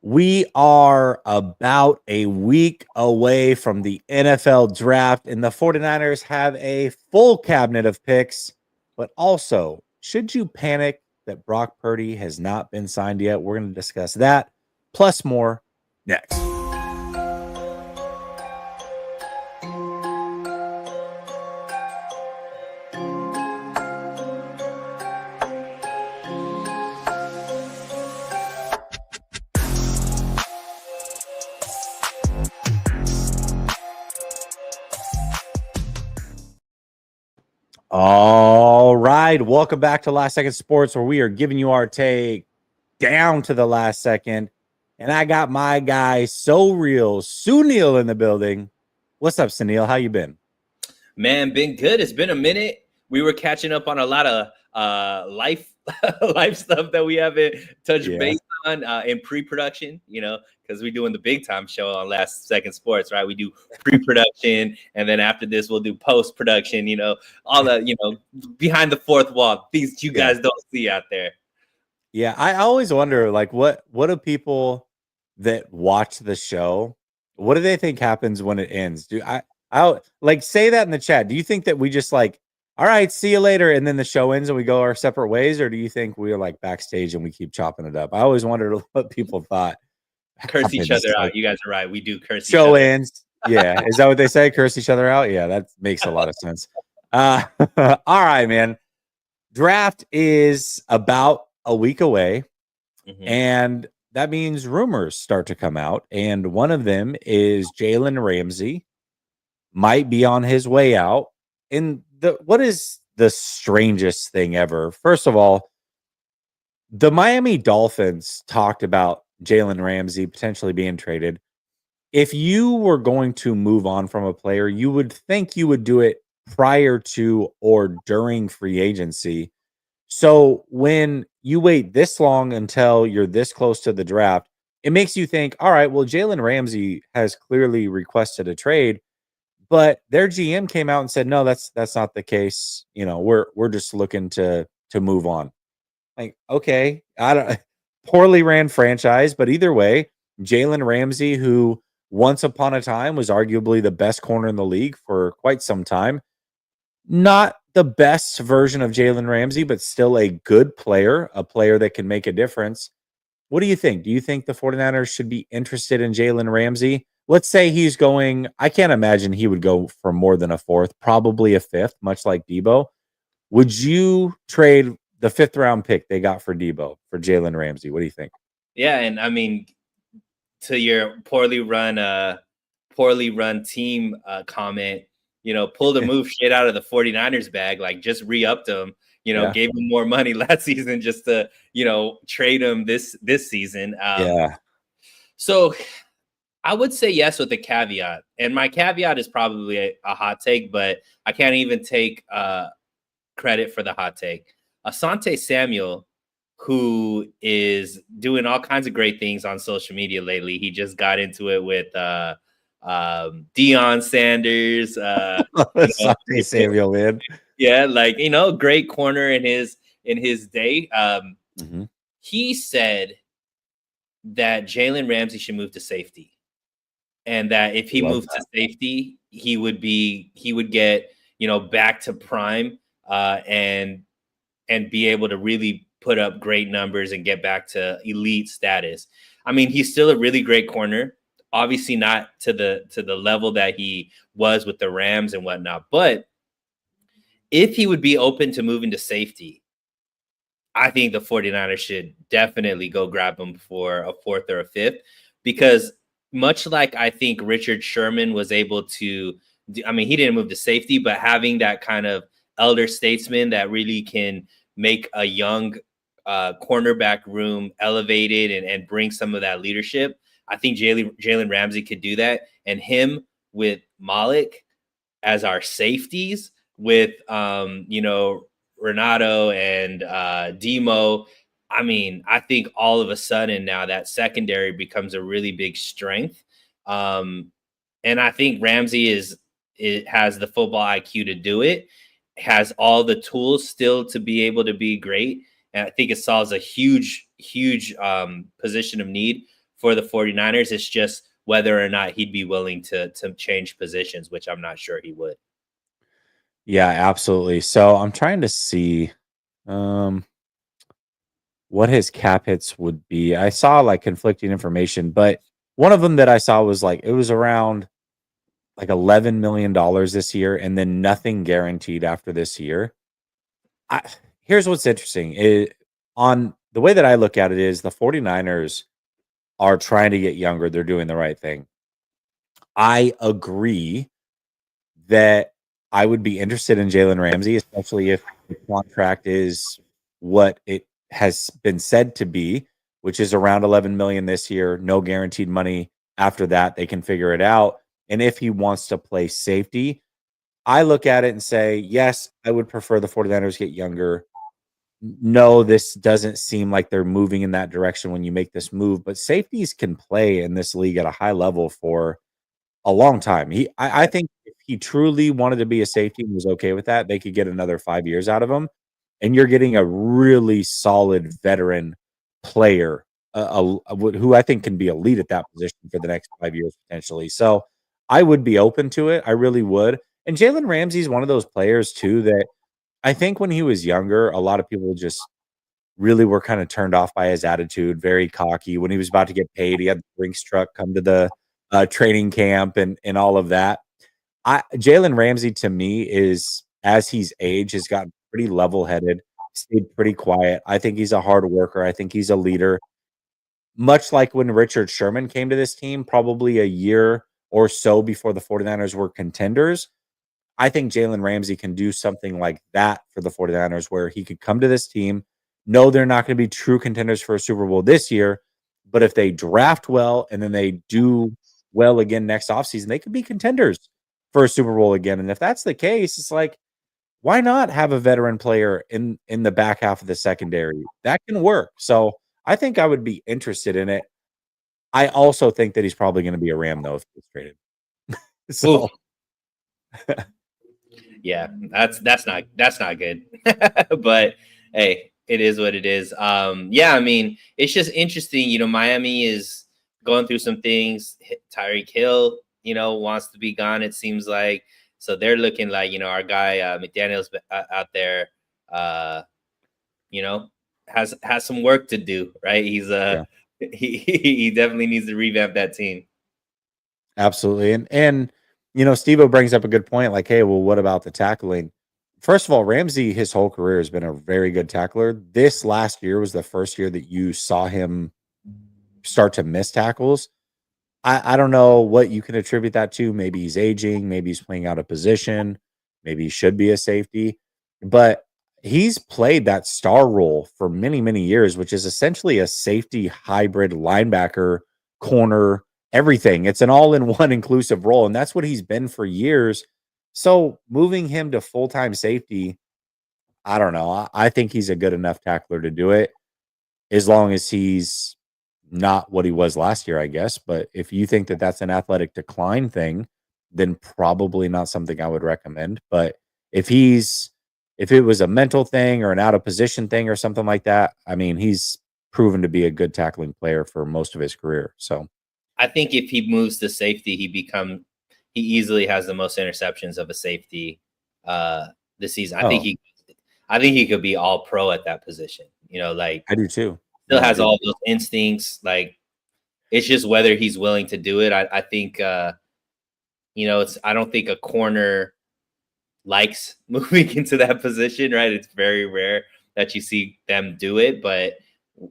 We are about a week away from the NFL draft, and the 49ers have a full cabinet of picks. But also, should you panic that Brock Purdy has not been signed yet? We're going to discuss that, plus more, next. All right. Welcome back to Last Second Sports, where we are giving you our take down to the last second. And I got my guy, So Real, Sunil, in the building. What's up, Sunil? How you been? Man, been good. It's been a minute. We were catching up on a lot of life life stuff that we haven't touched base on in pre-production, because we're doing the big time show on Last Second Sports, right? We do pre-production, and then after this we'll do post-production, all the, behind the fourth wall, things you guys don't see out there. Yeah, I always wonder, like, what do people that watch the show, what do they think happens when it ends? I like, say that in the chat. Do you think that we just like, all right, see you later, and then the show ends and we go our separate ways, or do you think we're like backstage and we keep chopping it up? I always wondered what people thought. Curse each other out. You guys are right. We do curse show each other. ends. Yeah, is that what they say? Curse each other out? Yeah, that makes a lot of sense. All right, man. Draft is about a week away, and that means rumors start to come out, and one of them is Jalen Ramsey might be on his way out. And what is the strangest thing ever? First of all, the Miami Dolphins talked about Jalen Ramsey potentially being traded. If you were going to move on from a player, you would think you would do it prior to or during free agency. So when you wait this long until you're this close to the draft, it makes you think, all right, well, Jalen Ramsey has clearly requested a trade, but their GM came out and said, no, that's not the case. We're just looking to move on. Like, okay, I don't poorly ran franchise, but either way, Jalen Ramsey, who once upon a time was arguably the best corner in the league for quite some time, not the best version of Jalen Ramsey, but still a good player, a player that can make a difference. What do you think? Do you think the 49ers should be interested in Jalen Ramsey? Let's say he's going, I can't imagine he would go for more than a fourth, probably a fifth, much like Debo. Would you trade the 5th round pick they got for Debo for Jalen Ramsey? What do you think? Yeah, and I mean, to your poorly run team comment, pull the move straight out of the 49ers bag, like just re-upped him, gave him more money last season just to, trade him this season. So I would say yes with a caveat. And my caveat is probably a hot take, but I can't even take credit for the hot take. Asante Samuel, who is doing all kinds of great things on social media lately. He just got into it with Deion Sanders. Asante Samuel, man. Yeah, like, great corner in his day. He said that Jalen Ramsey should move to safety, and that if he moved to safety, he would get back to prime and be able to really put up great numbers and get back to elite status. I mean, he's still a really great corner, obviously not to the level that he was with the Rams and whatnot. But if he would be open to moving to safety, I think the 49ers should definitely go grab him for a 4th or a 5th, because much like I think Richard Sherman was able to do, I mean, he didn't move to safety, but having that kind of elder statesman that really can make a young cornerback room elevated and bring some of that leadership. I think Jalen Ramsey could do that. And him with Malik as our safeties with, Renato and Demo. I mean, I think all of a sudden now that secondary becomes a really big strength. And I think Ramsey has the football IQ to do it, has all the tools still to be able to be great. And I think it solves a huge position of need for the 49ers. It's just whether or not he'd be willing to change positions, which I'm not sure he would. Yeah, absolutely. So I'm trying to see what his cap hits would be. I saw like conflicting information, but one of them that I saw was like it was around like $11 million this year, and then nothing guaranteed after this year. I, here's what's interesting. On the way that I look at it is the 49ers are trying to get younger. They're doing the right thing. I agree that I would be interested in Jalen Ramsey, especially if the contract is what it has been said to be, which is around 11 million this year, no guaranteed money after that. They can figure it out. And if he wants to play safety, I look at it and say, yes, I would prefer the 49ers get younger. No, this doesn't seem like they're moving in that direction when you make this move, but safeties can play in this league at a high level for a long time. I think if he truly wanted to be a safety and was okay with that, they could get another 5 years out of him, and you're getting a really solid veteran player, who I think can be elite at that position for the next 5 years potentially. So I would be open to it. I really would. And Jalen Ramsey is one of those players too that I think when he was younger, a lot of people just really were kind of turned off by his attitude, very cocky. When he was about to get paid, he had the Brinks truck come to the training camp and all of that. Jalen Ramsey to me is, as he's aged, has gotten pretty level-headed, stayed pretty quiet. I think he's a hard worker. I think he's a leader. Much like when Richard Sherman came to this team, probably a year or so before the 49ers were contenders, I think Jalen Ramsey can do something like that for the 49ers, where he could come to this team, know they're not going to be true contenders for a Super Bowl this year, but if they draft well and then they do well again next offseason, they could be contenders for a Super Bowl again. And if that's the case, it's like, why not have a veteran player in the back half of the secondary? That can work. So I think I would be interested in it. I also think that he's probably going to be a Ram, though, if he's traded. So yeah, that's not good. But hey, it is what it is. Yeah, I mean, it's just interesting. Miami is going through some things. Tyreek Hill, wants to be gone, it seems like. So they're looking like, our guy McDaniel's out there, has some work to do, right? He's yeah. he definitely needs to revamp that team. Absolutely. And Steve-O brings up a good point, like, hey, well, what about the tackling? First of all, Ramsey, his whole career has been a very good tackler. This last year was the first year that you saw him start to miss tackles. I don't know what you can attribute that to. Maybe he's aging, maybe he's playing out of position, maybe he should be a safety, but he's played that star role for many, many years, which is essentially a safety hybrid linebacker, corner, everything. It's an all-in-one inclusive role, and that's what he's been for years. So moving him to full-time safety, I don't know. I think he's a good enough tackler to do it, as long as he's not what he was last year, I guess. But if you think that that's an athletic decline thing, then probably not something I would recommend. But if it was a mental thing or an out of position thing or something like that, I mean, he's proven to be a good tackling player for most of his career. So I think if he moves to safety, he easily has the most interceptions of a safety this season. I think he could be all pro at that position. Like, I do too. Still has all those instincts. Like, it's just whether he's willing to do it. I think I don't think a corner likes moving into that position, right? It's very rare that you see them do it, but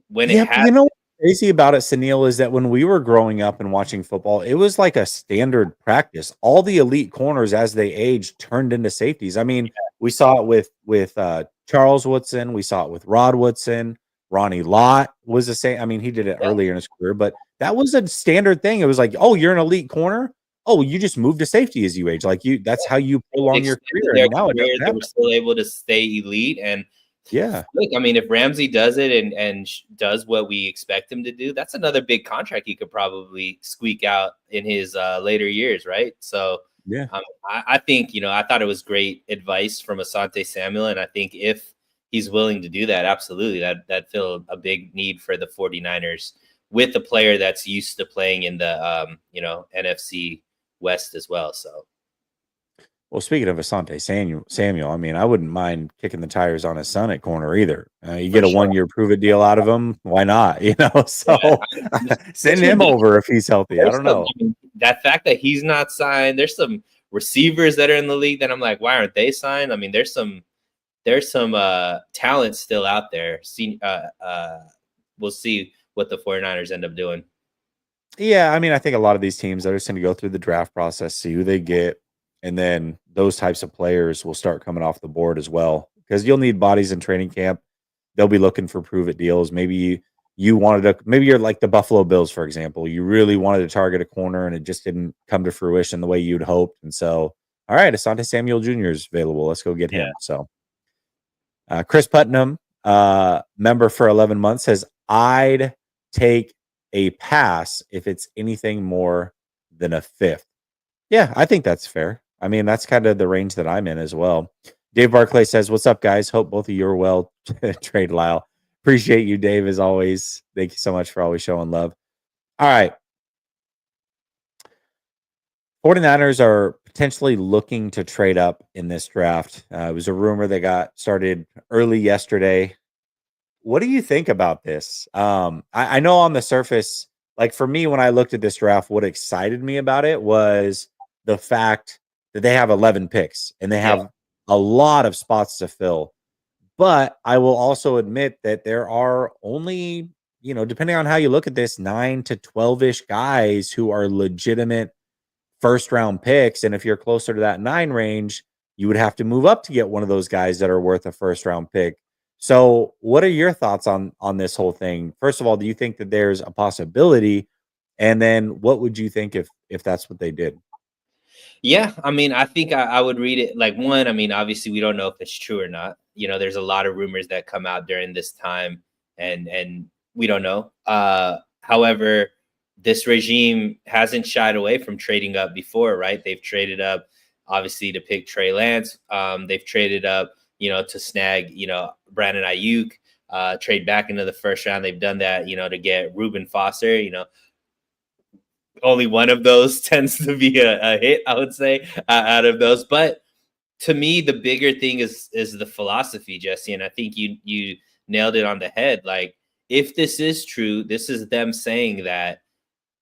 when it happens, what's crazy about it, Sunil, is that when we were growing up and watching football, it was like a standard practice. All the elite corners, as they aged, turned into safeties. I mean, we saw it with Charles Woodson. We saw it with Rod Woodson. Ronnie Lott was the same. I mean, he did it earlier in his career, but that was a standard thing. It was like, oh, you're an elite corner. Oh, you just moved to safety as you age. Like that's how you prolong your career. And now they were still able to stay elite. And yeah, look, I mean, if Ramsey does it and does what we expect him to do, that's another big contract he could probably squeak out in his later years, right? So yeah, I think, I thought it was great advice from Asante Samuel. And I think if he's willing to do that, absolutely, that fill a big need for the 49ers with a player that's used to playing in the NFC West as well. So. Well, speaking of Asante Samuel, I mean, I wouldn't mind kicking the tires on his son at corner either. You get a 1-year prove-it deal out of him, why not? So send him over if he's healthy. I don't know. That fact that he's not signed, there's some receivers that are in the league that I'm like, why aren't they signed? I mean, there's some talent still out there. We'll see what the 49ers end up doing. Yeah, I mean, I think a lot of these teams are just going to go through the draft process, see who they get, and then those types of players will start coming off the board as well, because you'll need bodies in training camp. They'll be looking for prove-it deals. Maybe maybe you're like the Buffalo Bills, for example. You really wanted to target a corner, and it just didn't come to fruition the way you'd hoped. And so, all right, Asante Samuel Jr. is available. Let's go get him. So, Chris Putnam, member for 11 months, says, I'd take a pass if it's anything more than a fifth. Yeah, I think that's fair. I mean, that's kind of the range that I'm in as well. Dave Barclay says, what's up, guys? Hope both of you are well. Trade Lyle. Appreciate you, Dave, as always. Thank you so much for always showing love. All right. 49ers are potentially looking to trade up in this draft. It was a rumor that got started early yesterday. What do you think about this? I know on the surface, like for me, when I looked at this draft, what excited me about it was the fact that they have 11 picks and they have a lot of spots to fill. But I will also admit that there are only, depending on how you look at this, 9 to 12-ish guys who are legitimate first-round picks. And if you're closer to that 9 range, you would have to move up to get one of those guys that are worth a first-round pick. So what are your thoughts on this whole thing? First of all, do you think that there's a possibility? And then what would you think if that's what they did? Yeah, I mean, I think I would read it like one. I mean, obviously, we don't know if it's true or not. There's a lot of rumors that come out during this time, and we don't know. However, this regime hasn't shied away from trading up before, right? They've traded up, obviously, to pick Trey Lance. They've traded up, to snag, Brandon Ayuk, trade back into the first round. They've done that, to get Reuben Foster, only one of those tends to be a hit, I would say, out of those. But to me, the bigger thing is the philosophy, Jesse. And I think you nailed it on the head. Like, if this is true, this is them saying that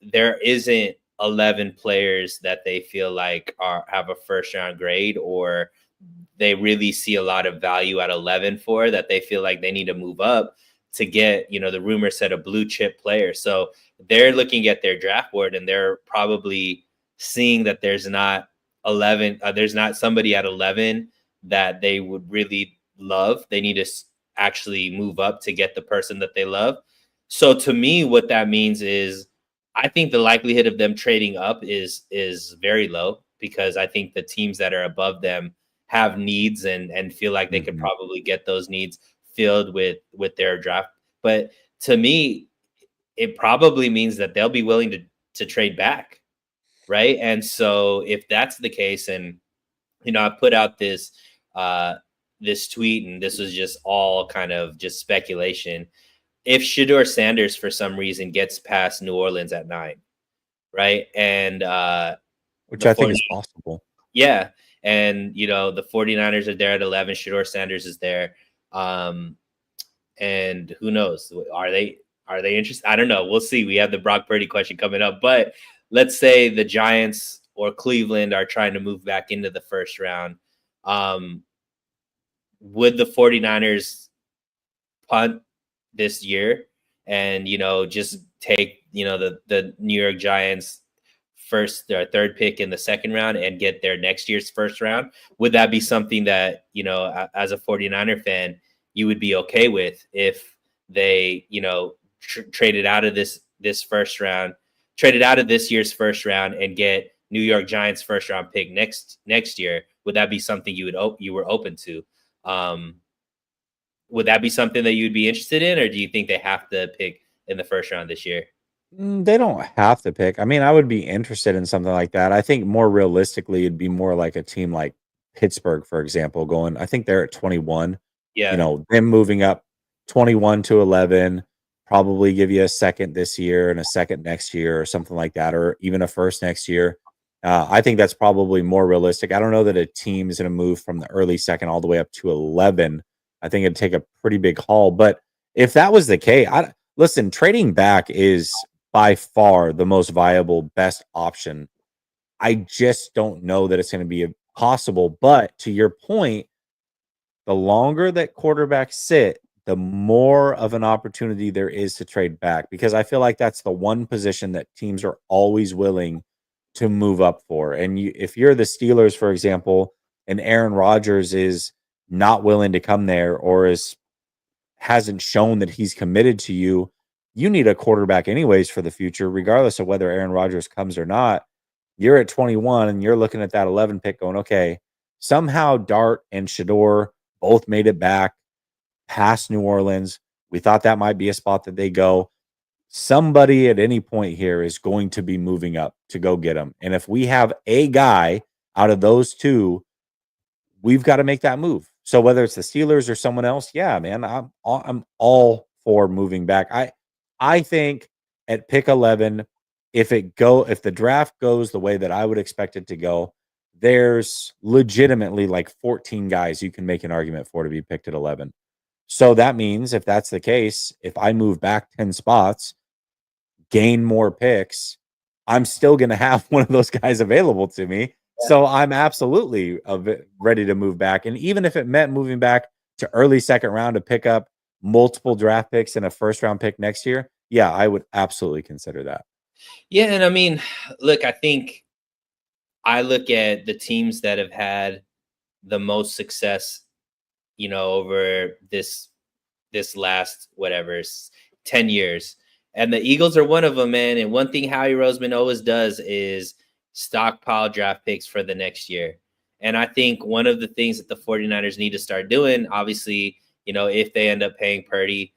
there isn't 11 players that they feel like have a first round grade, or they really see a lot of value at 11 for, that they feel like they need to move up to get, the rumor said, a blue chip player. So they're looking at their draft board and they're probably seeing that there's not 11, there's not somebody at 11 that they would really love. They need to actually move up to get the person that they love. So to me, what that means is, I think the likelihood of them trading up is very low, because I think the teams that are above them have needs and feel like they could probably get those needs filled with their draft. But to me, it probably means that they'll be willing to trade back, right? And so if that's the case, and I put out this this tweet, and this was just all kind of just speculation. If Shedeur Sanders for some reason gets past New Orleans at 9, right? And which I think is possible. Yeah. And, the 49ers are there at 11. Shedeur Sanders is there. And who knows? Are they interested? I don't know. We'll see. We have the Brock Purdy question coming up. But let's say the Giants or Cleveland are trying to move back into the first round. Would the 49ers punt this year and, just take, the New York Giants first or third pick in the second round and get their next year's first round? Would that be something that, as a 49er fan, you would be okay with if they, traded out of this first round, traded out of this year's first round and get New York Giants first round pick next year? Would that be something you were open to? Would that be something that you'd be interested in, or do you think they have to pick in the first round this year? They don't have to pick. I mean, I would be interested in something like that. I think more realistically, it'd be more like a team like Pittsburgh, for example, going, I think they're at 21. Yeah. Them moving up 21 to 11. probably give you a second this year and a second next year or something like that, or even a first next year. I think that's probably more realistic. I don't know that a team is going to move from the early second all the way up to 11. I think it'd take a pretty big haul. But if that was the case, listen, trading back is by far the most viable, best option. I just don't know that it's going to be possible. But to your point, the longer that quarterbacks sit, the more of an opportunity there is to trade back, because I feel like that's the one position that teams are always willing to move up for. And if you're the Steelers, for example, and Aaron Rodgers is not willing to come there or hasn't shown that he's committed to you, you need a quarterback anyways for the future, regardless of whether Aaron Rodgers comes or not. You're at 21 and you're looking at that 11 pick going, okay, somehow Dart and Shador both made it back past New Orleans. We thought that might be a spot that they go. Somebody at any point here is going to be moving up to go get them. And if we have a guy out of those two, we've got to make that move. So whether it's the Steelers or someone else, yeah, man, I'm all for moving back. I think at pick 11, if the draft goes the way that I would expect it to go, there's legitimately like 14 guys you can make an argument for to be picked at 11. So that means if that's the case, if I move back 10 spots, gain more picks, I'm still going to have one of those guys available to me. Yeah. So I'm absolutely ready to move back. And even if it meant moving back to early second round to pick up multiple draft picks and a first round pick next year, yeah, I would absolutely consider that. Yeah. And I mean, look, I think I look at the teams that have had the most success, over this last, 10 years. And the Eagles are one of them, man. And one thing Howie Roseman always does is stockpile draft picks for the next year. And I think one of the things that the 49ers need to start doing, obviously, if they end up paying Purdy,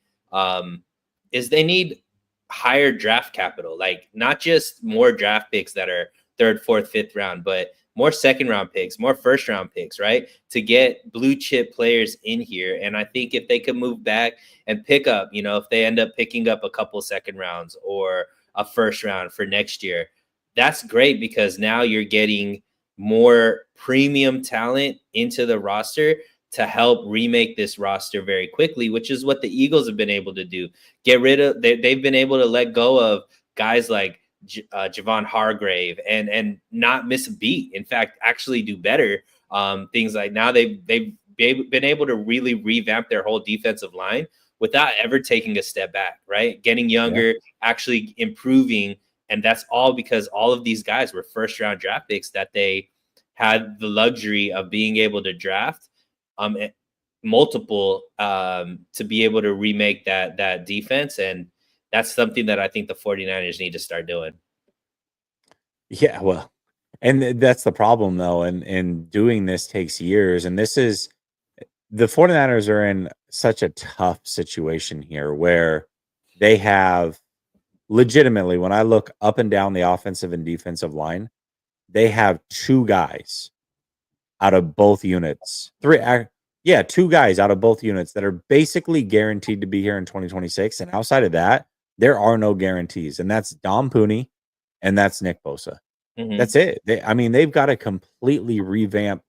is they need higher draft capital, like not just more draft picks that are third, fourth, fifth round, but more second round picks, more first round picks, right? To get blue chip players in here. And I think if they could move back and pick up, if they end up picking up a couple second rounds or a first round for next year, that's great, because now you're getting more premium talent into the roster to help remake this roster very quickly, which is what the Eagles have been able to do. They've been able to let go of guys like Javon Hargrave and not miss a beat. In fact, actually do better. Things like now they've been able to really revamp their whole defensive line without ever taking a step back, right? Getting younger, actually improving. And that's all because all of these guys were first round draft picks that they had the luxury of being able to draft multiple to be able to remake that defense. And that's something that I think the 49ers need to start doing. Yeah, well, and that's the problem though. And doing this takes years. And the 49ers are in such a tough situation here where they have legitimately, when I look up and down the offensive and defensive line, they have two guys out of both units. Two guys out of both units that are basically guaranteed to be here in 2026. And outside of that, there are no guarantees. And that's Dom Pooney and that's Nick Bosa. Mm-hmm. That's it. They've got to completely revamp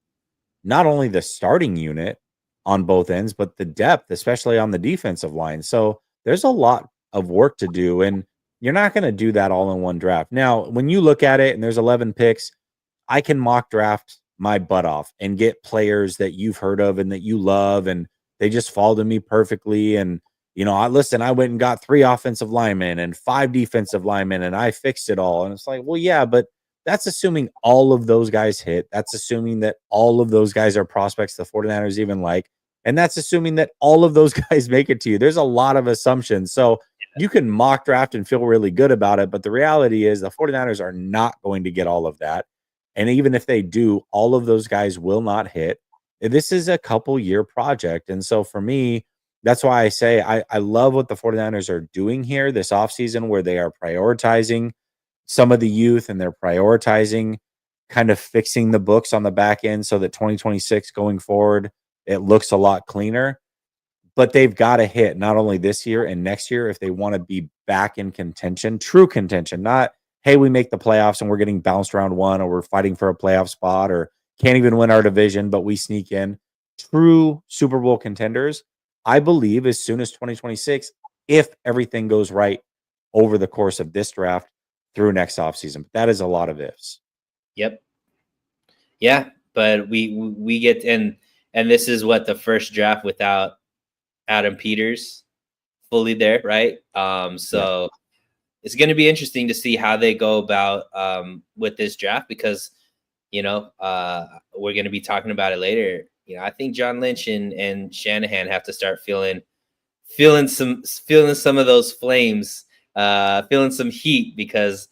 not only the starting unit on both ends, but the depth, especially on the defensive line. So there's a lot of work to do. And you're not going to do that all in one draft. Now, when you look at it and there's 11 picks, I can mock draft my butt off and get players that you've heard of and that you love, and they just fall to me perfectly. And, I went and got 3 offensive linemen and 5 defensive linemen and I fixed it all. And it's like, well, yeah, but that's assuming all of those guys hit. That's assuming that all of those guys are prospects the 49ers even like. And that's assuming that all of those guys make it to you. There's a lot of assumptions. So you can mock draft and feel really good about it. But the reality is the 49ers are not going to get all of that. And even if they do, all of those guys will not hit. This is a couple year project. And so for me, that's why I say I love what the 49ers are doing here this offseason, where they are prioritizing some of the youth and they're prioritizing kind of fixing the books on the back end so that 2026 going forward, it looks a lot cleaner. but they've got to hit not only this year and next year if they want to be back in contention, true contention, not, hey, we make the playoffs and we're getting bounced round one, or we're fighting for a playoff spot, or can't even win our division, but we sneak in. True Super Bowl contenders, I believe, as soon as 2026, if everything goes right over the course of this draft through next offseason. But that is a lot of ifs. Yep. Yeah, but we get and this is what the first draft without Adam Peters fully there, right? So it's going to be interesting to see how they go about with this draft, because we're going to be talking about it later. I think John Lynch and Shanahan have to start feeling some of those flames, feeling some heat, because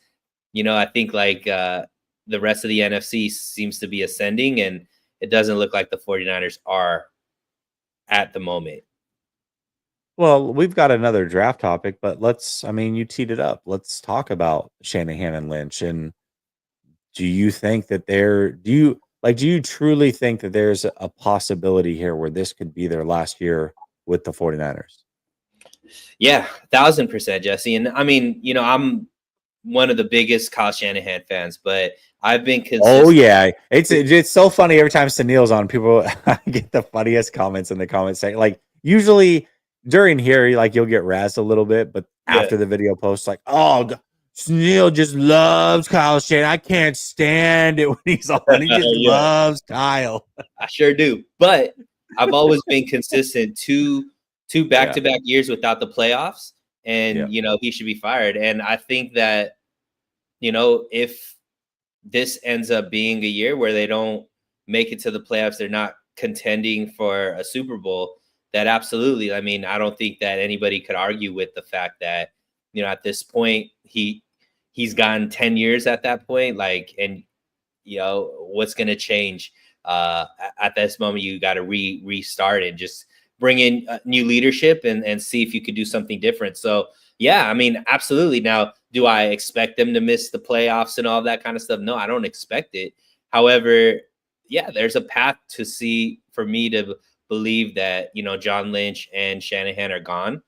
I think like the rest of the NFC seems to be ascending, and it doesn't look like the 49ers are at the moment. Well, we've got another draft topic, but you teed it up. Let's talk about Shanahan and Lynch. And do you think that do you truly think that there's a possibility here where this could be their last year with the 49ers? Yeah, 1,000%, Jesse. And I mean, I'm one of the biggest Kyle Shanahan fans, but I've been consistent. Oh yeah, it's so funny every time Sunil's on. People get the funniest comments in the comment section. Like usually during here, you'll get razzed a little bit, but after the video post, like, oh, Sunil just loves Kyle Shanahan. I can't stand it when he's on. He just loves Kyle. I sure do, but I've always been consistent. Two back-to-back years without the playoffs, and he should be fired. And I think that if this ends up being a year where they don't make it to the playoffs, they're not contending for a Super Bowl, that absolutely, I mean, I don't think that anybody could argue with the fact that, at this point, he's gotten 10 years at that point, and what's going to change at this moment? You got to restart and just bring in new leadership and see if you could do something different. So yeah, I mean, absolutely. Now, do I expect them to miss the playoffs and all that kind of stuff? No, I don't expect it. However, yeah, there's a path for me to believe that, John Lynch and Shanahan are gone.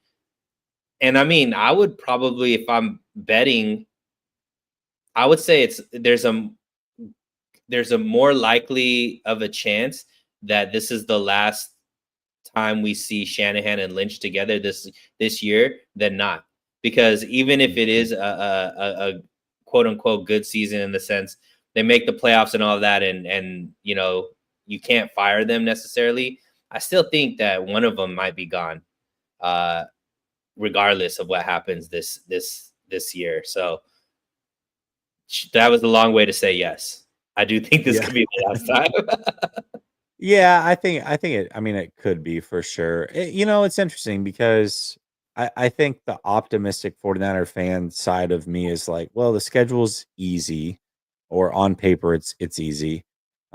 And I mean, I would probably, if I'm betting, I would say there's a more likely of a chance that this is the last time we see Shanahan and Lynch together this year than not. Because even if it is a quote unquote good season, in the sense they make the playoffs and all of that, and you can't fire them necessarily, I still think that one of them might be gone, regardless of what happens this year. So that was a long way to say yes. I do think this could be the last time. Yeah, I think it. I mean, it could be for sure. It's interesting because I think the optimistic 49er fan side of me is like, well, the schedule's easy, or on paper it's easy.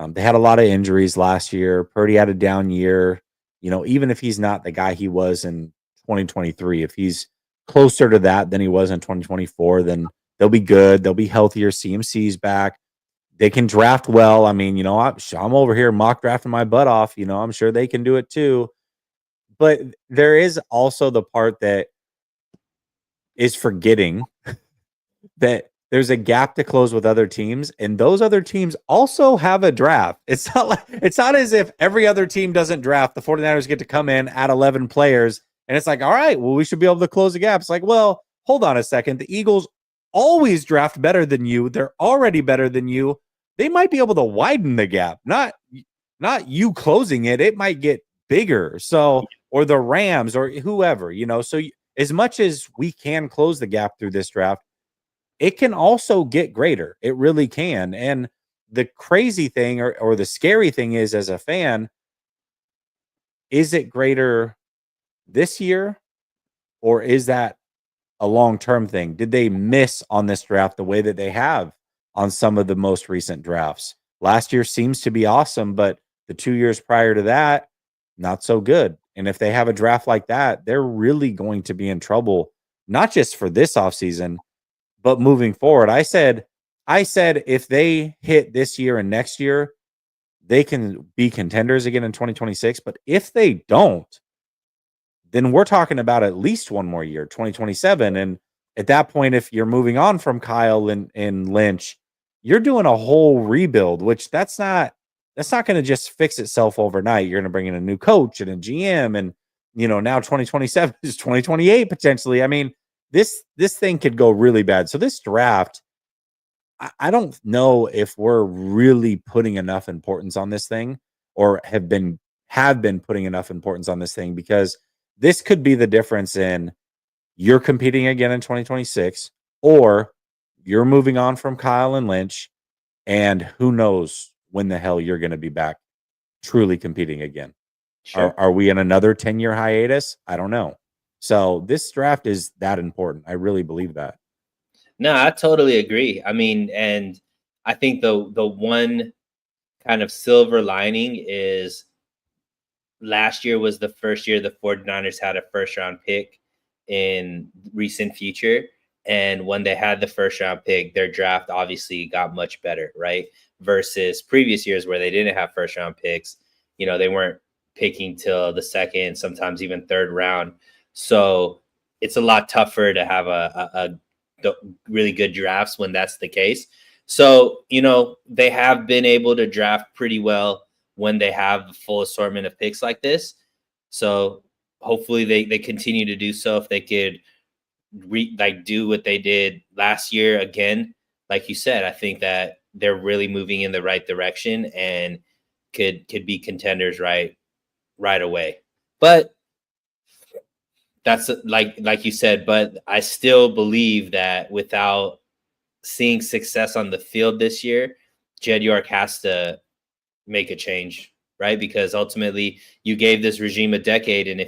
They had a lot of injuries last year. Purdy had a down year. Even if he's not the guy he was in 2023, if he's closer to that than he was in 2024, then they'll be good. They'll be healthier. CMC's back. They can draft well. I mean, I'm over here mock drafting my butt off. I'm sure they can do it too. But there is also the part that is forgetting that there's a gap to close with other teams, and those other teams also have a draft. It's not as if every other team doesn't draft. The 49ers get to come in, add 11 players, and it's like, all right, well, we should be able to close the gap. It's like, well, hold on a second. The Eagles always draft better than you. They're already better than you. They might be able to widen the gap, not you closing it. It might get bigger. So, or the Rams or whoever, so as much as we can close the gap through this draft, it can also get greater. It really can. And the crazy thing or the scary thing is, as a fan, is it greater this year, or is that a long-term thing? Did they miss on this draft the way that they have on some of the most recent drafts? Last year seems to be awesome, but the 2 years prior to that, not so good. And if they have a draft like that, they're really going to be in trouble, not just for this offseason, but moving forward. I said if they hit this year and next year, they can be contenders again in 2026. But if they don't, then we're talking about at least one more year, 2027. And at that point, if you're moving on from Kyle and Lynch, you're doing a whole rebuild, which that's not going to just fix itself overnight. You're going to bring in a new coach and a GM, and now 2027 is 2028 potentially. I mean, this thing could go really bad. So this draft, I don't know if we're really putting enough importance on this thing, or have been putting enough importance on this thing, because this could be the difference in you're competing again in 2026, or you're moving on from Kyle and Lynch, and who knows when the hell you're going to be back truly competing again. Sure. Are we in another 10-year hiatus? I don't know. So this draft is that important. I really believe that. No, I totally agree. I mean, and I think the one kind of silver lining is last year was the first year the 49ers had a first round pick in recent future. And when they had the first round pick, their draft obviously got much better, right? Versus previous years where they didn't have first round picks. They weren't picking till the second, sometimes even third round. So it's a lot tougher to have a really good drafts when that's the case. So, they have been able to draft pretty well when they have the full assortment of picks like this. So hopefully they continue to do so. If they could do what they did last year again, like you said, I think that they're really moving in the right direction and could be contenders right away. But that's like you said, but I still believe that without seeing success on the field this year, Jed York has to make a change, right? Because ultimately you gave this regime a decade, and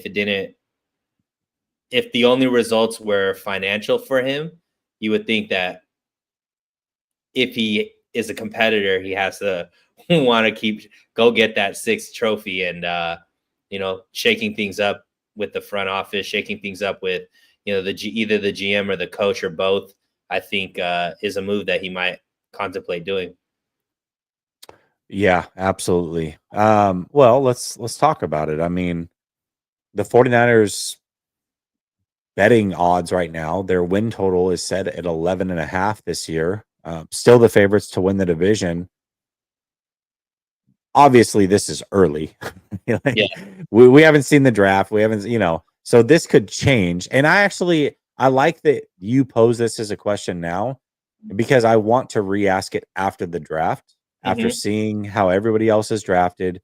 if the only results were financial for him, you would think that if he is a competitor, he has to want to go get that sixth trophy, and shaking things up with the front office, shaking things up with either the GM or the coach or both, I think is a move that he might contemplate doing. Yeah, absolutely. Well, let's talk about it. I mean, the 49ers betting odds right now, their win total is set at 11.5 this year. Still the favorites to win the division. Obviously, this is early. Yeah. We haven't seen the draft. We haven't, so this could change. And I like that you pose this as a question now, because I want to re-ask it after the draft, after seeing how everybody else is drafted.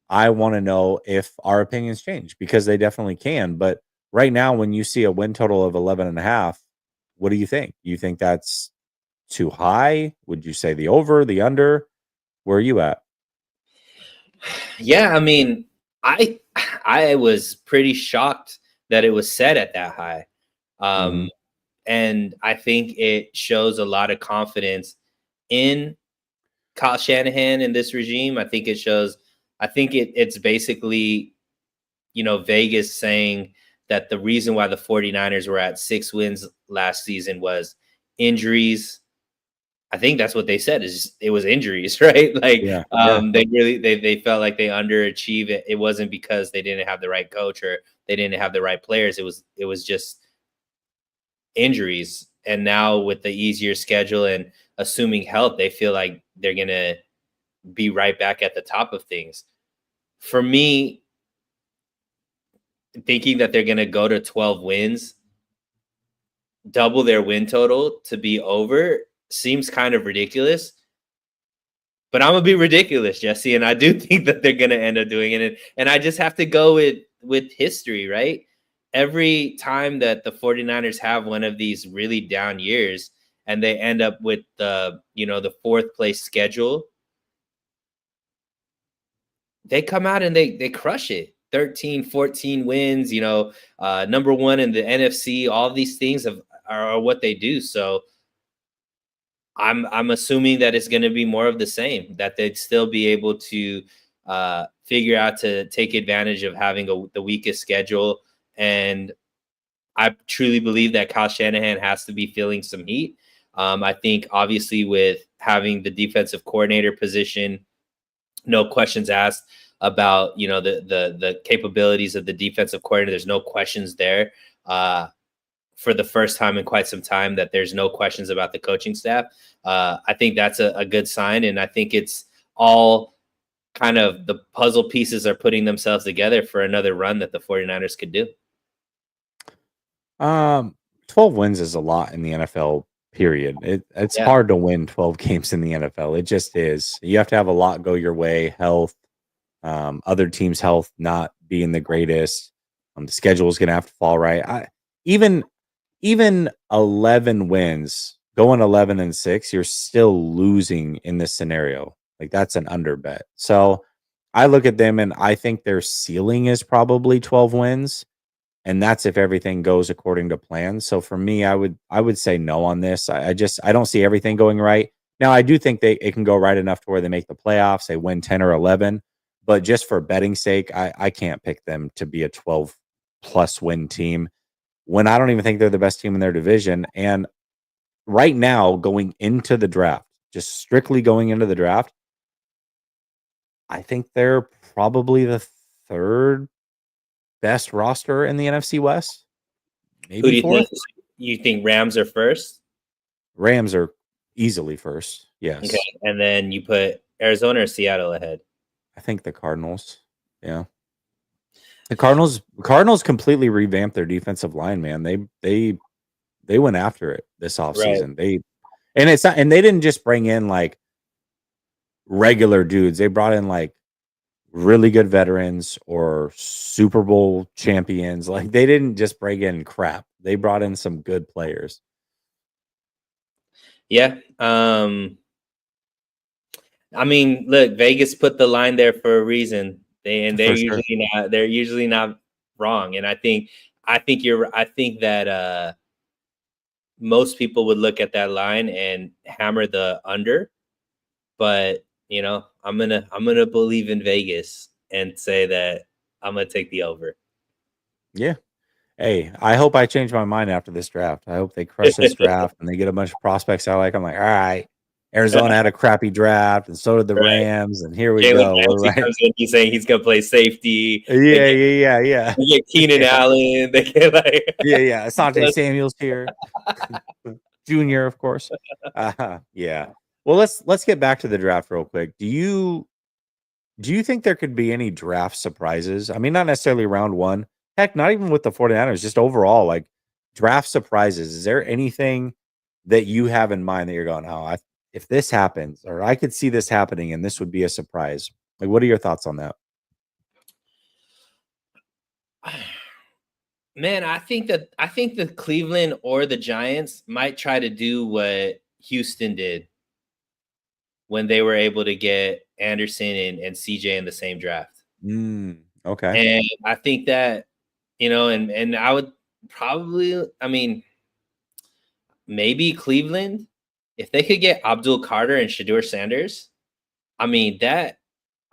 I want to know if our opinions change, because they definitely can. But right now, when you see a win total of 11.5, what do you think? You think that's too high? Would you say the over, the under? Where are you at? Yeah, I mean, I was pretty shocked that it was set at that high. And I think it shows a lot of confidence in Kyle Shanahan and this regime. I think it's basically, Vegas saying that the reason why the 49ers were at 6 wins last season was injuries. I think that's what they said, is it was injuries, right? Like, they felt like they underachieved. It wasn't because they didn't have the right coach or they didn't have the right players. It was just injuries. And now with the easier schedule and assuming health, they feel like they're going to be right back at the top of things. For me, thinking that they're going to go to 12 wins, double their win total to be over, seems kind of ridiculous. But I'm going to be ridiculous, Jesse, and I do think that they're going to end up doing it. And I just have to go with history, right? Every time that the 49ers have one of these really down years and they end up with the 4th place schedule, they come out and they crush it. 13, 14 wins, number one in the NFC, all these things are what they do. So I'm assuming that it's going to be more of the same, that they'd still be able to figure out to take advantage of having the weakest schedule. And I truly believe that Kyle Shanahan has to be feeling some heat. I think obviously with having the defensive coordinator position, no questions asked, about, you know, the capabilities of the defensive coordinator. There's no questions there. For the first time in quite some time, that there's no questions about the coaching staff. I think that's a good sign. And I think it's all kind of the puzzle pieces are putting themselves together for another run that the 49ers could do. 12 wins is a lot in the NFL, period. It's hard to win 12 games in the NFL. It just is. You have to have a lot go your way, health, other teams' health not being the greatest. The schedule is going to have to fall right. Even 11 wins, going 11-6, you're still losing in this scenario. Like, that's an under bet. So I look at them and I think their ceiling is probably 12 wins. And that's if everything goes according to plan. So for me, I would say no on this. I don't see everything going right. Now, I do think it can go right enough to where they make the playoffs, they win 10 or 11. But just for betting sake, I can't pick them to be a 12+ win team when I don't even think they're the best team in their division. And right now, going into the draft, just strictly going into the draft, I think they're probably the third best roster in the NFC West. Maybe who do you fourth. think? You think Rams are first? Rams are easily first. Yes. Okay. And then you put Arizona or Seattle ahead? I think the Cardinals. Yeah. The Cardinals completely revamped their defensive line, man. They went after it this offseason. Right. And they didn't just bring in like regular dudes. They brought in like really good veterans or Super Bowl champions. Like, they didn't just bring in crap. They brought in some good players. Yeah. I mean, look, Vegas put the line there for a reason. They're usually not wrong. And I think that most people would look at that line and hammer the under. But, you know, I'm gonna believe in Vegas and say that I'm gonna take the over. Yeah. Hey, I hope I change my mind after this draft. I hope they crush this draft and they get a bunch of prospects I like. I'm like, all right, Arizona had a crappy draft, and so did the Rams, and here we go. Comes in, he's saying he's gonna play safety. Yeah. They get Keenan Allen. They get like Asante Samuel's here, Junior, of course. Yeah. Well, let's get back to the draft real quick. Do you think there could be any draft surprises? I mean, not necessarily round one. Heck, not even with the 49ers, just overall, like, draft surprises. Is there anything that you have in mind that you're going, oh, if this happens, or I could see this happening and this would be a surprise? Like, what are your thoughts on that? Man, I think the Cleveland or the Giants might try to do what Houston did when they were able to get Anderson and CJ in the same draft. Okay. And I think that, you know, and I would probably, I mean, maybe Cleveland, if they could get Abdul Carter and Shedeur Sanders, I mean, that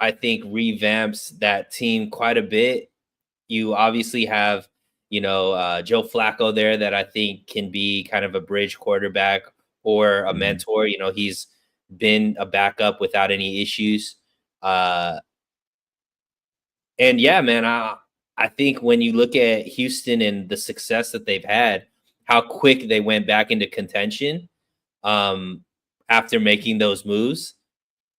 I think revamps that team quite a bit. You obviously have, you know, Joe Flacco there that I think can be kind of a bridge quarterback or a mentor. You know, he's been a backup without any issues. And yeah, man, I think when you look at Houston and the success that they've had, how quick they went back into contention after making those moves.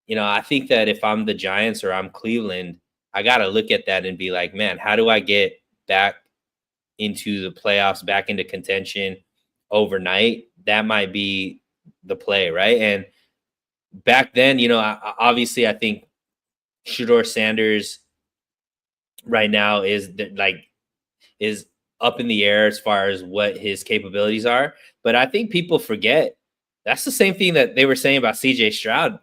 You know, I think that if I'm the Giants or I'm Cleveland, I got to look at that and be like, man, how do I get back into the playoffs, back into contention overnight? That might be the play, right? And back then, you know, obviously I think Shedeur Sanders right now is up in the air as far as what his capabilities are. But I think people forget that's the same thing that they were saying about CJ Stroud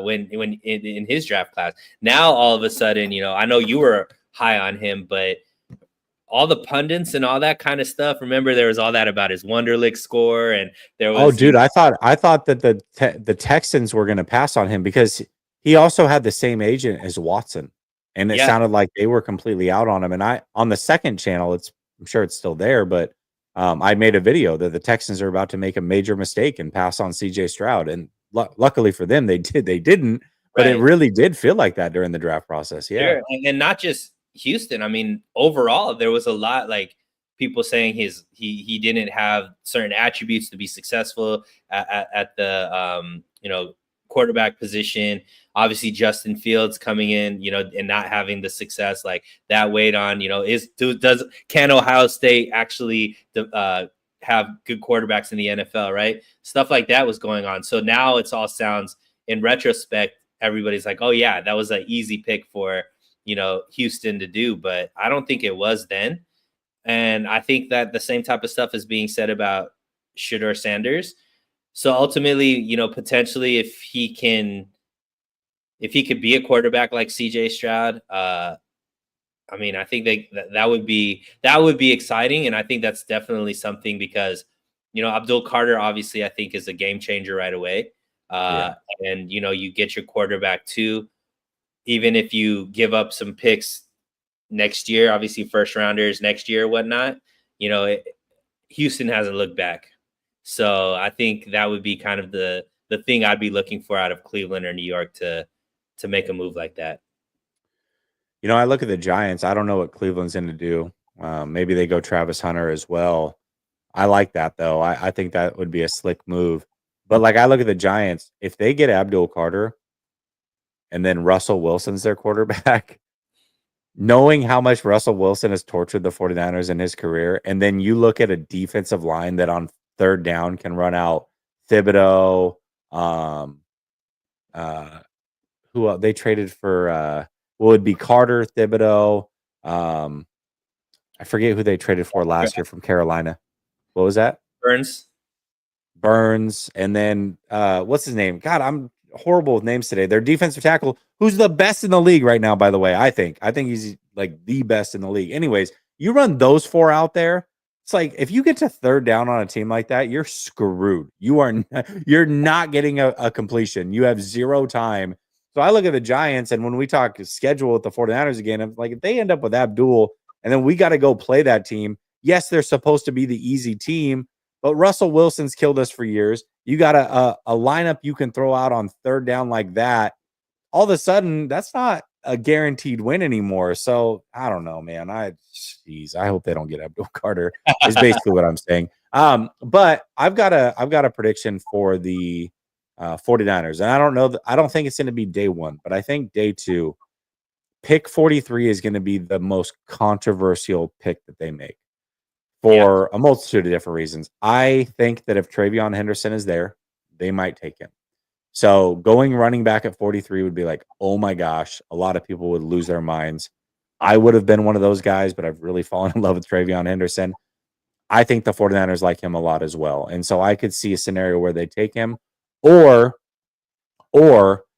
when in his draft class. Now all of a sudden, you know, I know you were high on him, but all the pundits and all that kind of stuff. Remember, there was all that about his Wonderlic score, and there was. Oh, dude, I thought that the Texans were going to pass on him because he also had the same agent as Watson, and it sounded like they were completely out on him. And on the second channel, I'm sure it's still there, but I made a video that the Texans are about to make a major mistake and pass on CJ Stroud, and luckily for them, they didn't. But it really did feel like that during the draft process. Yeah. Sure. And not just Houston. I mean, overall, there was a lot like people saying he didn't have certain attributes to be successful at the quarterback position. Obviously, Justin Fields coming in, and not having the success like that weighed on, can Ohio State actually have good quarterbacks in the NFL, right? Stuff like that was going on. So now it's all sounds in retrospect, everybody's like, oh yeah, that was an easy pick for, Houston to do, but I don't think it was then. And I think that the same type of stuff is being said about Shedeur Sanders. So ultimately, potentially if he could be a quarterback like CJ Stroud, I mean, I think that would be exciting. And I think that's definitely something because, Abdul Carter, obviously, I think is a game changer right away. And, you get your quarterback too, even if you give up some picks next year, obviously first rounders next year, whatnot, Houston hasn't looked back. So I think that would be kind of the thing I'd be looking for out of Cleveland or New York to make a move like that. I look at the Giants. I don't know what Cleveland's going to do. Maybe they go Travis Hunter as well. I like that, though. I think that would be a slick move. But, I look at the Giants. If they get Abdul Carter and then Russell Wilson's their quarterback, knowing how much Russell Wilson has tortured the 49ers in his career, and then you look at a defensive line that on third down can run out Thibodeau, who else? They traded for would be Carter, Thibodeau. I forget who they traded for last year from Carolina. What was that? Burns. And then what's his name? God, I'm horrible with names today. Their defensive tackle, who's the best in the league right now, by the way. I think he's like the best in the league. Anyways, you run those four out there. It's like if you get to third down on a team like that, you're screwed. You're not getting a completion. You have zero time. So I look at the Giants, and when we talk schedule with the 49ers again, I'm like, if they end up with Abdul, and then we got to go play that team. Yes, they're supposed to be the easy team, but Russell Wilson's killed us for years. You got a lineup you can throw out on third down like that. All of a sudden, that's not a guaranteed win anymore. So I don't know, man. I hope they don't get Abdul Carter. Is basically what I'm saying. But I've got a prediction for the 49ers, and I don't know. I don't think it's going to be day one, but I think day two. Pick 43 is going to be the most controversial pick that they make for a multitude of different reasons. I think that if Travion Henderson is there, they might take him. So going running back at 43 would be like, oh my gosh, a lot of people would lose their minds. I would have been one of those guys, but I've really fallen in love with Travion Henderson. I think the 49ers like him a lot as well. And so I could see a scenario where they take him or,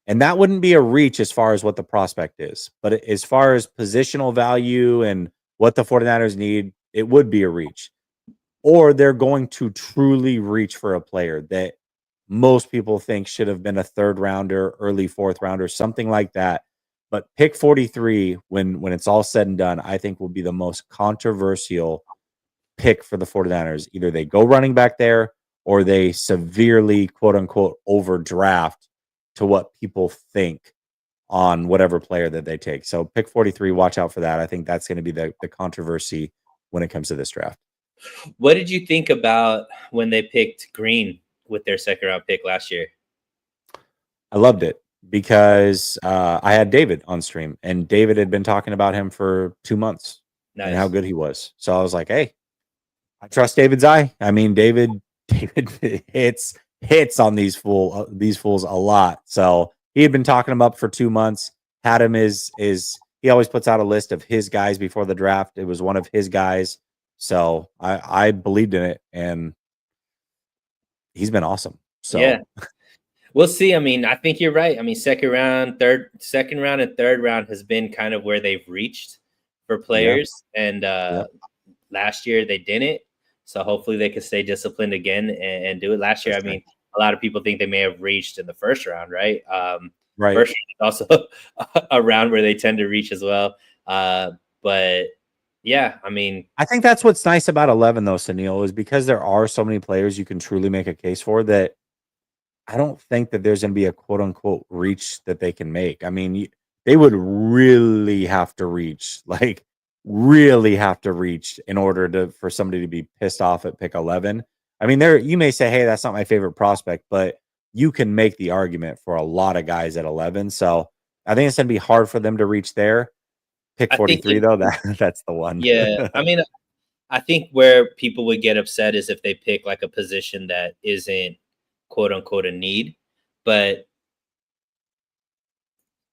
and that wouldn't be a reach as far as what the prospect is, but as far as positional value and what the 49ers need, it would be a reach. Or they're going to truly reach for a player that most people think should have been a third rounder, early fourth rounder, something like that. But pick 43, when it's all said and done, I think will be the most controversial pick for the 49ers. Either they go running back there or they severely, quote unquote, overdraft to what people think on whatever player that they take. So pick 43, watch out for that. I think that's going to be the controversy when it comes to this draft. What did you think about when they picked Green with their second round pick last year? I loved it because I had David on stream, and David had been talking about him for 2 months and how good he was. So I was like, hey, I trust David's eye. I mean, David hits on these fools a lot. So he had been talking him up for 2 months. Had him is he always puts out a list of his guys before the draft. It was one of his guys. So I believed in it, and he's been awesome. So yeah, we'll see. I mean, I think you're right. I mean, second round, and third round has been kind of where they've reached for players. And last year they didn't. So hopefully they can stay disciplined again and do it. Last year, I mean, a lot of people think they may have reached in the first round, right? Right. First round is also a round where they tend to reach as well. But yeah, I mean, I think that's what's nice about 11 though, Sunil, is because there are so many players you can truly make a case for that I don't think that there's going to be a quote unquote reach that they can make. I mean, they would really have to reach, like really have to reach in order for somebody to be pissed off at pick 11. I mean, you may say, hey, that's not my favorite prospect, but you can make the argument for a lot of guys at 11. So I think it's going to be hard for them to reach there. Pick 43, though, that's the one. Yeah. I mean, I think where people would get upset is if they pick like a position that isn't quote unquote a need. But,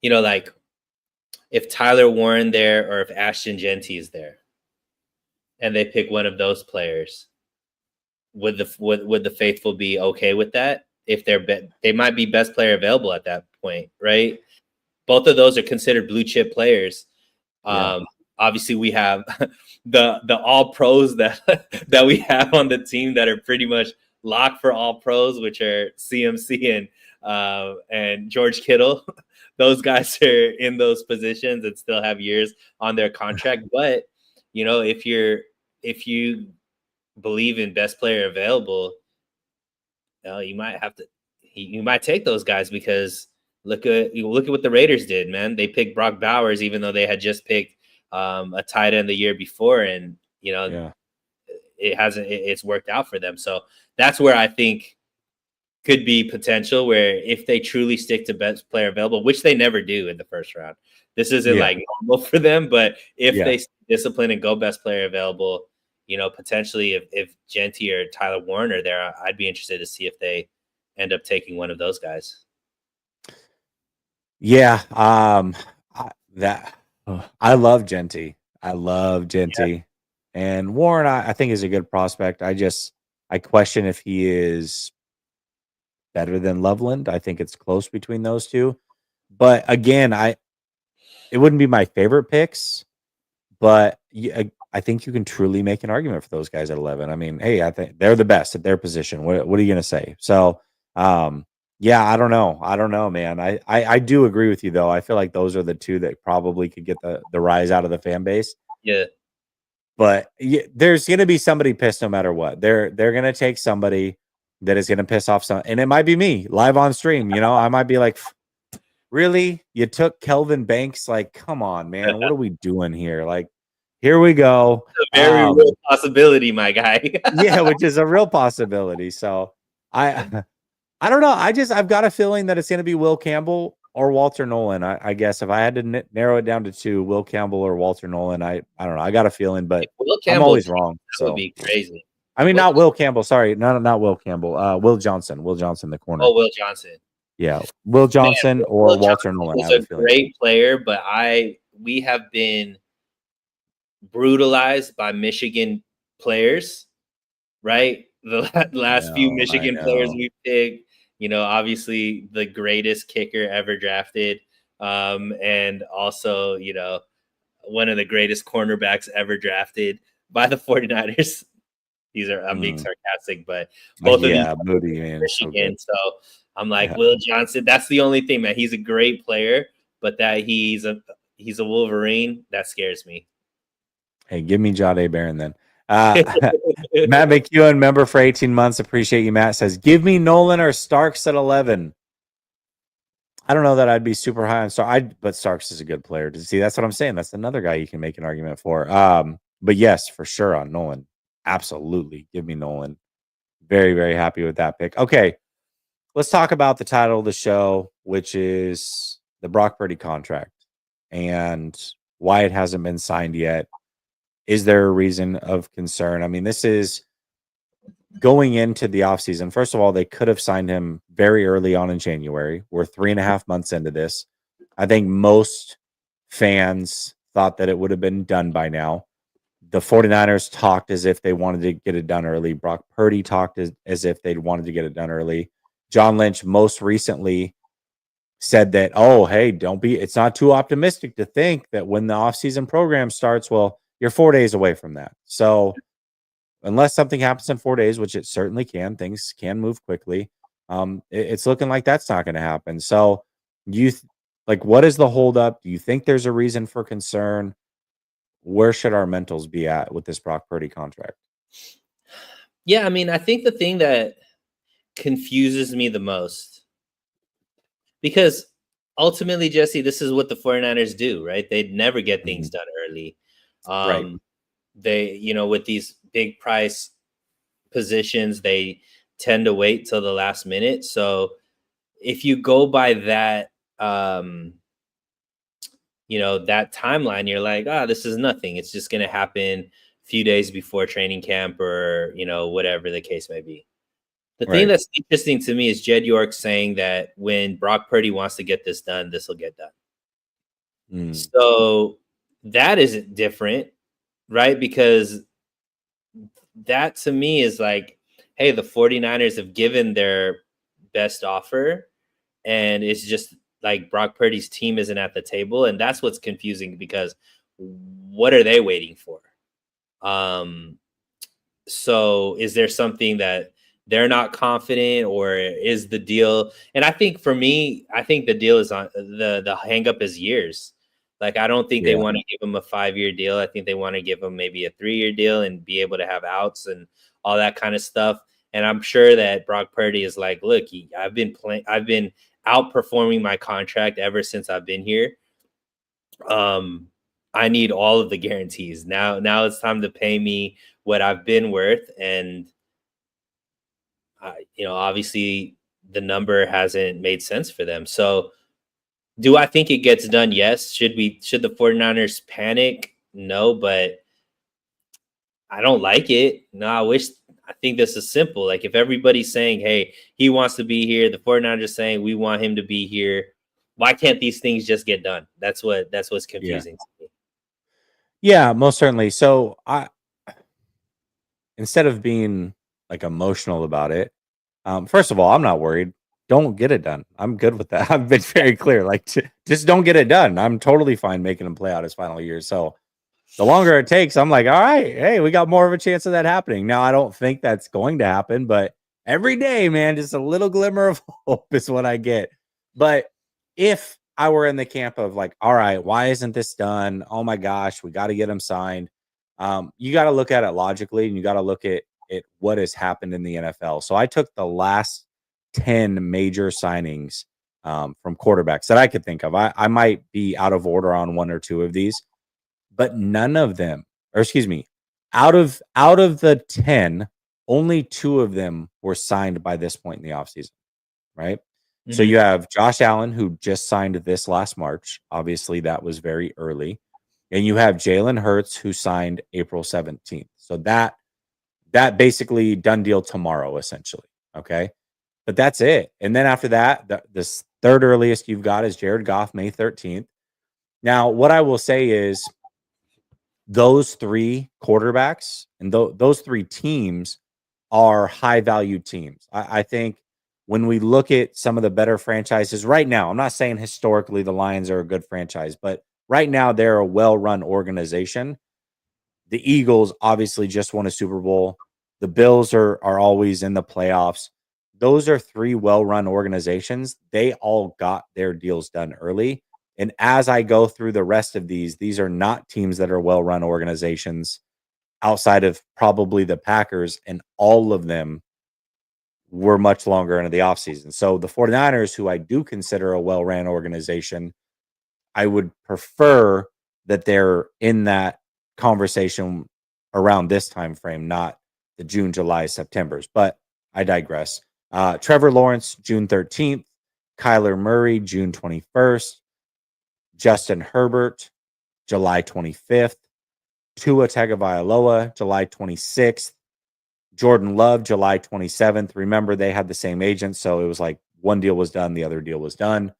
like if Tyler Warren there or if Ashton Genty is there and they pick one of those players, would the faithful be okay with that? If they might be best player available at that point, right? Both of those are considered blue chip players. Yeah. Obviously, we have the all pros that we have on the team that are pretty much locked for all pros, which are CMC and George Kittle. Those guys are in those positions and still have years on their contract. But if you believe in best player available, you might take those guys because look at what the Raiders did, man. They picked Brock Bowers even though they had just picked a tight end the year before, and it's worked out for them. So that's where I think could be potential where if they truly stick to best player available, which they never do in the first round. This isn't like normal for them, but if they stay disciplined and go best player available, potentially if Genty or Tyler Warren are there, I'd be interested to see if they end up taking one of those guys. Yeah. I love Genty. And Warren, I think is a good prospect. I question if he is better than Loveland. I think it's close between those two. But again, it wouldn't be my favorite picks, but I think you can truly make an argument for those guys at 11. I mean, hey, I think they're the best at their position. What are you going to say? So, yeah, I don't know, man. I do agree with you, though. I feel like those are the two that probably could get the rise out of the fan base. Yeah. But there's going to be somebody pissed no matter what. They're going to take somebody that is going to piss off some, and it might be me live on stream. I might be like, really? You took Kelvin Banks? Like, come on, man. What are we doing here? Like, here we go. It's a very real possibility, my guy. Yeah, which is a real possibility. So I don't know. I've got a feeling that it's going to be Will Campbell or Walter Nolan. I guess if I had to narrow it down to two, Will Campbell or Walter Nolan, I don't know. I got a feeling, but I'm always wrong. That would be crazy. I mean, not Will Campbell. Sorry, not Will Campbell. Will Johnson. Will Johnson, the corner. Oh, Will Johnson. Yeah, Will Johnson or Walter Nolan. He's a great player, but we have been brutalized by Michigan players, right? The last few Michigan players we picked, obviously the greatest kicker ever drafted, and also, one of the greatest cornerbacks ever drafted by the 49ers. I'm being sarcastic, but both of these Moody, man, Michigan. So I'm like, Will Johnson, that's the only thing, man. He's a great player, but that he's a Wolverine, that scares me. Hey, give me Jahdae Barron then. Matt McEwen, member for 18 months. Appreciate you, Matt. Says, give me Nolan or Starks at 11. I don't know that I'd be super high on Starks, but Starks is a good player. To see, that's what I'm saying. That's another guy you can make an argument for. But yes, for sure on Nolan. Absolutely. Give me Nolan. Very, very happy with that pick. Okay. Let's talk about the title of the show, which is the Brock Purdy contract and why it hasn't been signed yet. Is there a reason of concern? I mean, this is going into the offseason. First of all, they could have signed him very early on in January. We're 3.5 months into this. I think most fans thought that it would have been done by now. The 49ers talked as if they wanted to get it done early. Brock Purdy talked as if they wanted to get it done early. John Lynch most recently said that, oh, hey, it's not too optimistic to think that when the offseason program starts, well, you're 4 days away from that. So unless something happens in 4 days, which it certainly can, things can move quickly. It's looking like that's not going to happen. So what is the holdup? Do you think there's a reason for concern? Where should our mentals be at with this Brock Purdy contract? Yeah, I mean, I think the thing that confuses me the most, because ultimately, Jesse, this is what the 49ers do, right? They never get things done early. Right. They, with these big price positions, they tend to wait till the last minute. So if you go by that, that timeline, you're like, this is nothing. It's just going to happen a few days before training camp, or, whatever the case may be. The thing that's interesting to me is Jed York saying that when Brock Purdy wants to get this done, this will get done. So that isn't different, right? Because that to me is like, hey, the 49ers have given their best offer, and it's just like Brock Purdy's team isn't at the table. And that's what's confusing, because what are they waiting for? So is there something that they're not confident, or is the deal? And I think for me, I think the deal is on the hang up is years. Like, I don't think they want to give him a 5-year deal. I think they want to give him maybe a 3-year deal and be able to have outs and all that kind of stuff. And I'm sure that Brock Purdy is like, look, I've been outperforming my contract ever since I've been here. I need all of the guarantees. Now it's time to pay me what I've been worth. And obviously the number hasn't made sense for them. So do I think it gets done? Yes. Should the 49ers panic? No, but I don't like it. No, I think this is simple. Like, if everybody's saying, hey, he wants to be here, the 49ers saying we want him to be here, why can't these things just get done? That's what's confusing to me. Yeah, most certainly. So instead of being like emotional about it, first of all, I'm not worried. Don't get it done. I'm good with that. I've been very clear. Like, just don't get it done. I'm totally fine making him play out his final year. So the longer it takes, I'm like, all right, hey, we got more of a chance of that happening. Now, I don't think that's going to happen, but every day, man, just a little glimmer of hope is what I get. But if I were in the camp of like, all right, why isn't this done? Oh my gosh, we got to get him signed. You got to look at it logically, and you got to look at what has happened in the NFL. So I took the last 10 major signings from quarterbacks that I could think of. I might be out of order on one or two of these, but none of them, or excuse me, out of the 10, only 2 of them were signed by this point in the offseason, right? Mm-hmm. So you have Josh Allen, who just signed this last March. Obviously, that was very early. And you have Jalen Hurts, who signed April 17th. So that basically done deal tomorrow, essentially. Okay. But that's it. And then after that, this third earliest you've got is Jared Goff, May 13th. Now, what I will say is those 3 quarterbacks and those 3 teams are high value teams. I think when we look at some of the better franchises right now, I'm not saying historically the Lions are a good franchise, but right now they're a well-run organization. The Eagles obviously just won a Super Bowl. The Bills are always in the playoffs. Those are 3 well-run organizations. They all got their deals done early. And as I go through the rest of these are not teams that are well-run organizations outside of probably the Packers, and all of them were much longer into the offseason. So the 49ers, who I do consider a well-ran organization, I would prefer that they're in that conversation around this time frame, not the June, July, Septembers. But I digress. Trevor Lawrence, June 13th. Kyler Murray, June 21st. Justin Herbert, July 25th. Tua Tagovailoa, July 26th. Jordan Love, July 27th. Remember, they had the same agent, so it was like one deal was done, the other deal was done.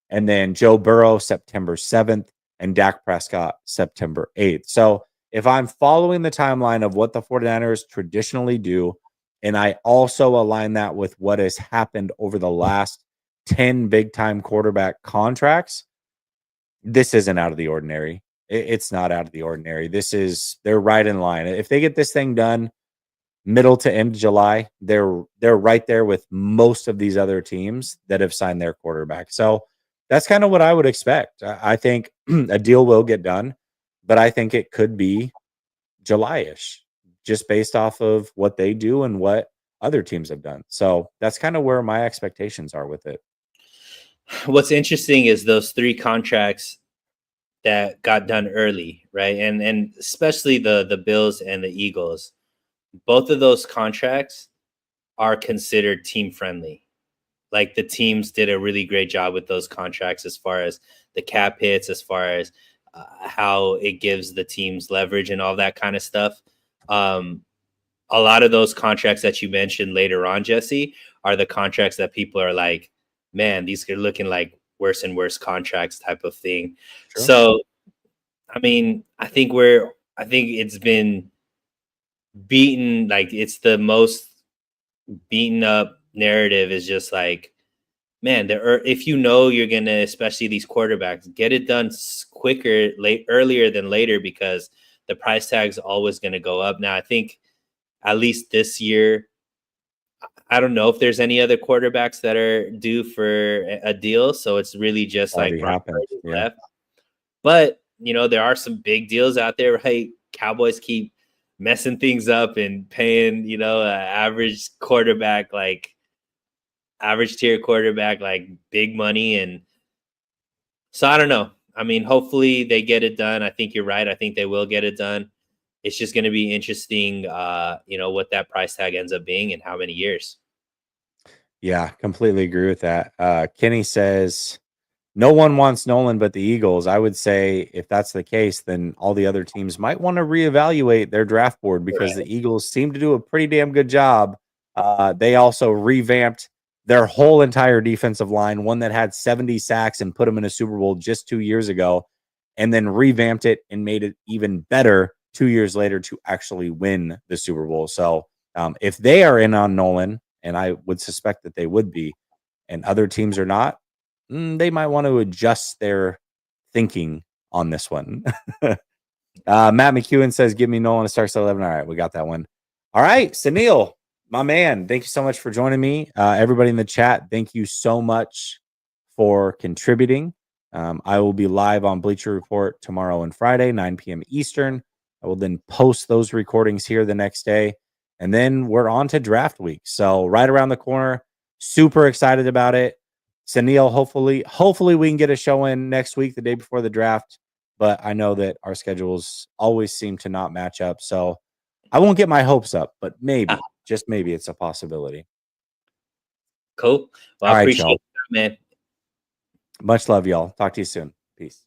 And then Joe Burrow, September 7th, and Dak Prescott, September 8th. So if I'm following the timeline of what the 49ers traditionally do, and I also align that with what has happened over the last 10 big-time quarterback contracts, this isn't out of the ordinary. It's not out of the ordinary. They're right in line. If they get this thing done middle to end of July, they're right there with most of these other teams that have signed their quarterback. So that's kind of what I would expect. I think a deal will get done, but I think it could be July-ish, just based off of what they do and what other teams have done. So that's kind of where my expectations are with it. What's interesting is those 3 contracts that got done early, right? And especially the Bills and the Eagles. Both of those contracts are considered team friendly. Like the teams did a really great job with those contracts as far as the cap hits, as far as how it gives the teams leverage and all that kind of stuff. A lot of those contracts that you mentioned later on, Jesse, are the contracts that people are like, man, these are looking like worse and worse contracts type of thing. Sure. So, I mean, I think it's been beaten. Like it's the most beaten up narrative is just like, man, if you know you're gonna, especially these quarterbacks, get it done quicker, earlier than later, because the price tag's always gonna go up. Now, I think at least this year, I don't know if there's any other quarterbacks that are due for a deal, so it's really just like left. But there are some big deals out there, right? Cowboys keep messing things up and paying, average quarterback, like average tier quarterback, like big money. And so I don't know. I mean, hopefully they get it done. I think you're right. I think they will get it done. It's just going to be interesting, what that price tag ends up being and how many years. Yeah, completely agree with that. Kenny says, no one wants Nolan but the Eagles. I would say if that's the case, then all the other teams might want to reevaluate their draft board, because the Eagles seem to do a pretty damn good job. They also revamped their whole entire defensive line, one that had 70 sacks and put them in a Super Bowl just 2 years ago, and then revamped it and made it even better 2 years later to actually win the Super Bowl. So if they are in on Nolan, and I would suspect that they would be, and other teams are not, they might want to adjust their thinking on this one. Matt McEwen says, give me Nolan to start 11. All right, we got that one. All right, Sunil, my man, thank you so much for joining me. Everybody in the chat, thank you so much for contributing. I will be live on Bleacher Report tomorrow and Friday, 9 p.m. Eastern. I will then post those recordings here the next day. And then we're on to draft week. So right around the corner, super excited about it. Sunil, hopefully we can get a show in next week, the day before the draft. But I know that our schedules always seem to not match up. So I won't get my hopes up, but maybe, just maybe, it's a possibility. Cool. Well, I appreciate it, man. Much love, y'all. Talk to you soon. Peace.